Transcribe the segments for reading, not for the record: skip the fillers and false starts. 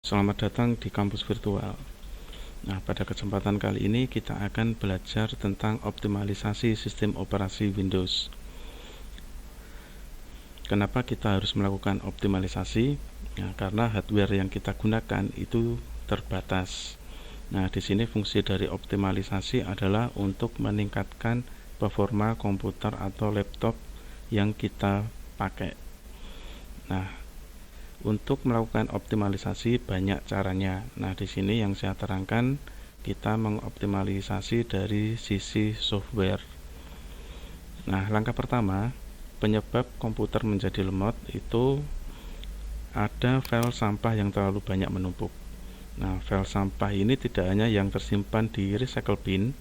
Selamat datang di kampus virtual. Nah, pada kesempatan kali ini kita akan belajar tentang optimalisasi sistem operasi Windows. Kenapa kita harus melakukan optimalisasi? Nah, karena hardware yang kita gunakan itu terbatas. Nah, di sini fungsi dari optimalisasi adalah untuk meningkatkan performa komputer atau laptop yang kita pakai. Nah, untuk melakukan optimalisasi banyak caranya. Nah, di sini yang saya terangkan, kita mengoptimalisasi dari sisi software. Nah, langkah pertama, penyebab komputer menjadi lemot itu ada file sampah yang terlalu banyak menumpuk. Nah, file sampah ini tidak hanya yang tersimpan di recycle bin,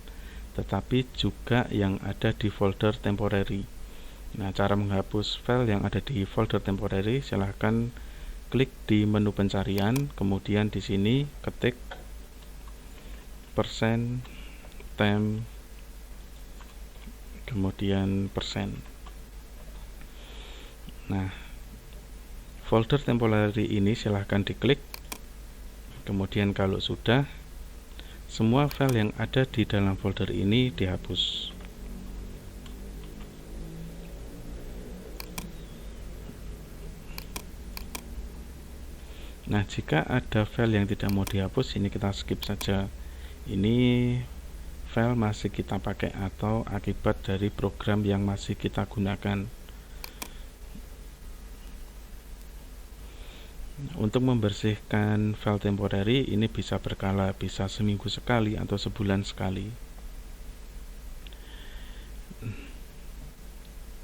tetapi juga yang ada di folder temporary. Nah, cara menghapus file yang ada di folder temporary, silahkan klik di menu pencarian, kemudian di sini ketik %temp, kemudian %. Nah, folder temporary ini silahkan diklik, kemudian kalau sudah, semua file yang ada di dalam folder ini dihapus. Nah, jika ada file yang tidak mau dihapus, ini kita skip saja. Ini file masih kita pakai atau akibat dari program yang masih kita gunakan. Untuk membersihkan file temporary ini bisa berkala, bisa seminggu sekali atau sebulan sekali.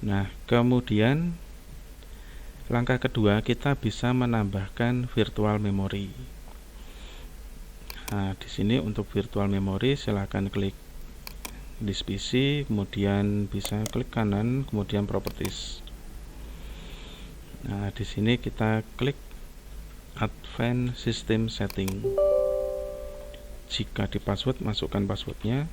Nah, kemudian langkah kedua, kita bisa menambahkan virtual memory. Nah, di sini untuk virtual memory silahkan klik disk PC, kemudian bisa klik kanan, kemudian properties. Nah, di sini kita klik advanced system setting. Jika di password, masukkan passwordnya.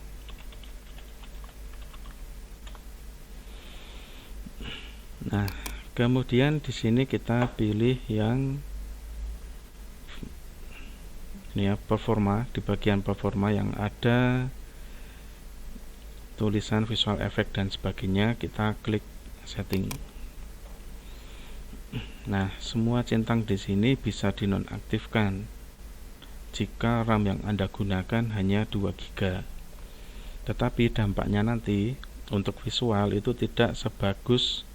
Nah, kemudian di sini kita pilih yang ini ya, performa. Di bagian performa yang ada tulisan visual effect dan sebagainya, kita klik setting. Nah, semua centang di sini bisa dinonaktifkan jika RAM yang Anda gunakan hanya 2 GB. Tetapi dampaknya nanti untuk visual itu tidak sebagus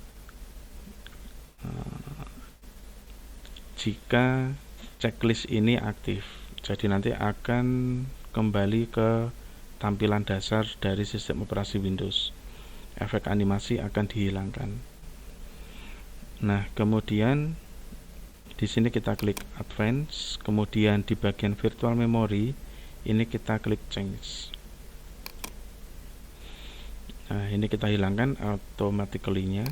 jika checklist ini aktif. Jadi nanti akan kembali ke tampilan dasar dari sistem operasi Windows. Efek animasi akan dihilangkan. Nah, kemudian di sini kita klik advance, kemudian di bagian virtual memory ini kita klik change. Nah, ini kita hilangkan automatically-nya.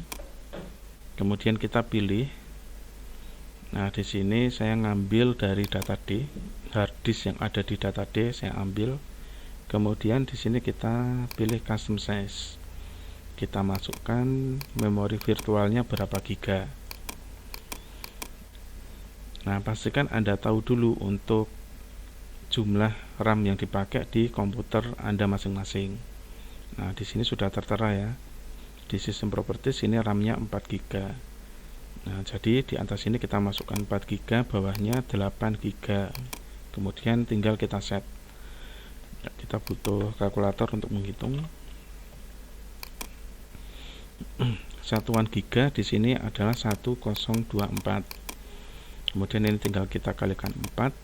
Kemudian kita pilih. Nah, di sini saya ngambil dari data D, hard disk yang ada di data D saya ambil. Kemudian di sini kita pilih custom size. Kita masukkan memori virtualnya berapa giga. Nah, pastikan Anda tahu dulu untuk jumlah RAM yang dipakai di komputer Anda masing-masing. Nah, di sini sudah tertera ya. Di sistem properties ini RAM-nya 4 GB. Nah, jadi di atas ini kita masukkan 4 GB, bawahnya 8 GB. Kemudian tinggal kita set. Kita butuh kalkulator untuk menghitung. Satuan giga di sini adalah 1024. Kemudian ini tinggal kita kalikan 4.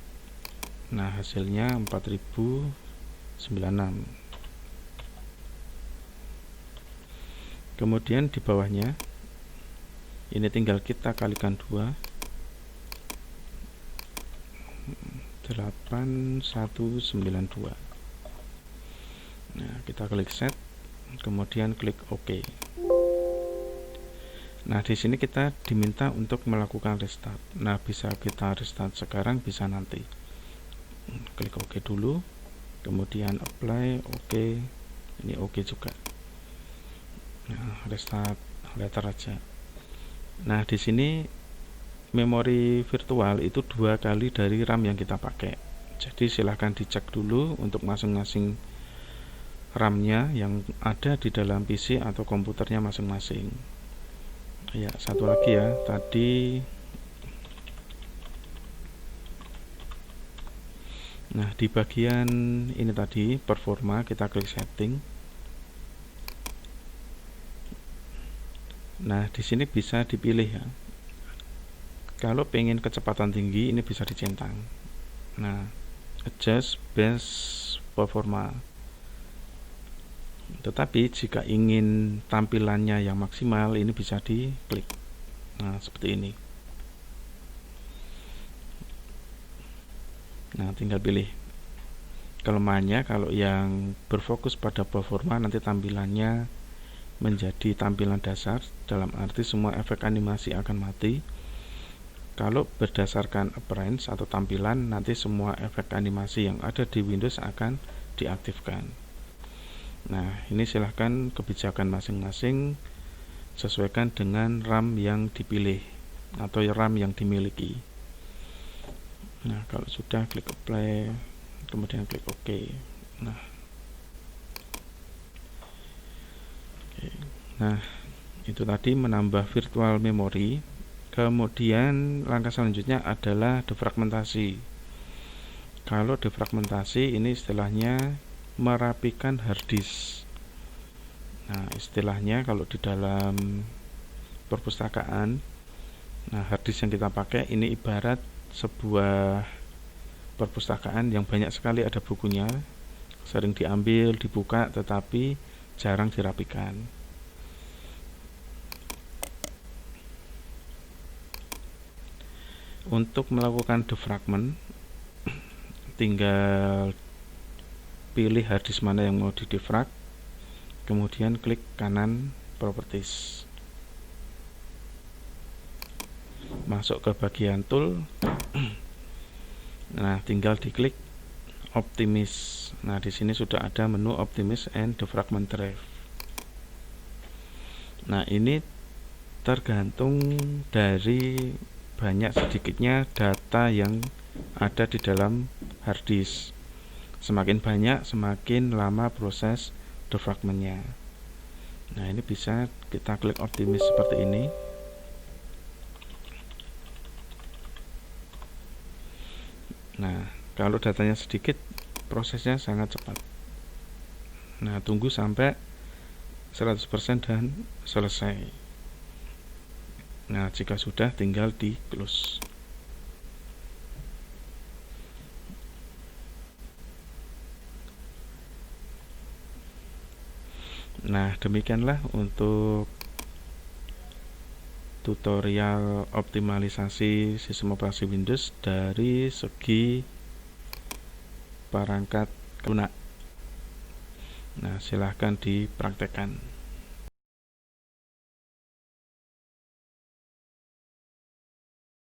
Nah, hasilnya 4096. Kemudian di bawahnya ini tinggal kita kalikan 2. 8192. Nah, kita klik set, kemudian klik OK. Nah, di sini kita diminta untuk melakukan restart. Nah, bisa kita restart sekarang, bisa nanti. Klik OK dulu, kemudian apply, OK. Ini OK juga. Nah, restart letter aja. Nah, di sini memori virtual itu 2 kali dari RAM yang kita pakai. Jadi silahkan dicek dulu untuk masing-masing RAM-nya yang ada di dalam PC atau komputernya masing-masing. Ya, satu lagi ya, tadi. Nah, di bagian ini tadi performa, kita klik setting. Nah, di sini bisa dipilih ya. Kalau pengen kecepatan tinggi, ini bisa dicentang. Nah, adjust base performa. Tetapi jika ingin tampilannya yang maksimal, ini bisa diklik. Nah, seperti ini. Nah, tinggal pilih. Kelemahannya kalau yang berfokus pada performa, nanti tampilannya menjadi tampilan dasar, dalam arti semua efek animasi akan mati. Kalau berdasarkan appearance atau tampilan, nanti semua efek animasi yang ada di Windows akan diaktifkan. Nah, ini silahkan kebijakan masing-masing, sesuaikan dengan RAM yang dipilih atau RAM yang dimiliki. Nah, kalau sudah, klik apply, kemudian klik OK. Nah, itu tadi menambah virtual memory. Kemudian langkah selanjutnya adalah defragmentasi. Kalau defragmentasi ini istilahnya merapikan harddisk. Nah, istilahnya kalau di dalam perpustakaan, nah harddisk yang kita pakai ini ibarat sebuah perpustakaan yang banyak sekali ada bukunya, sering diambil, dibuka, tetapi jarang dirapikan. Untuk melakukan defragment, tinggal pilih harddisk mana yang mau didefrag, kemudian klik kanan properties, masuk ke bagian tool. Nah, tinggal diklik optimize. Nah, di sini sudah ada menu optimize and defragment drive. Nah, ini tergantung dari banyak sedikitnya data yang ada di dalam harddisk. Semakin banyak, semakin lama proses defragmentnya. Nah, ini bisa kita klik optimize seperti ini. Nah, kalau datanya sedikit, prosesnya sangat cepat. Nah, tunggu sampai 100% dan selesai. Nah, jika sudah, tinggal di close. Nah, demikianlah untuk tutorial optimalisasi sistem operasi Windows dari segi perangkat lunak. Nah, silahkan dipraktekkan.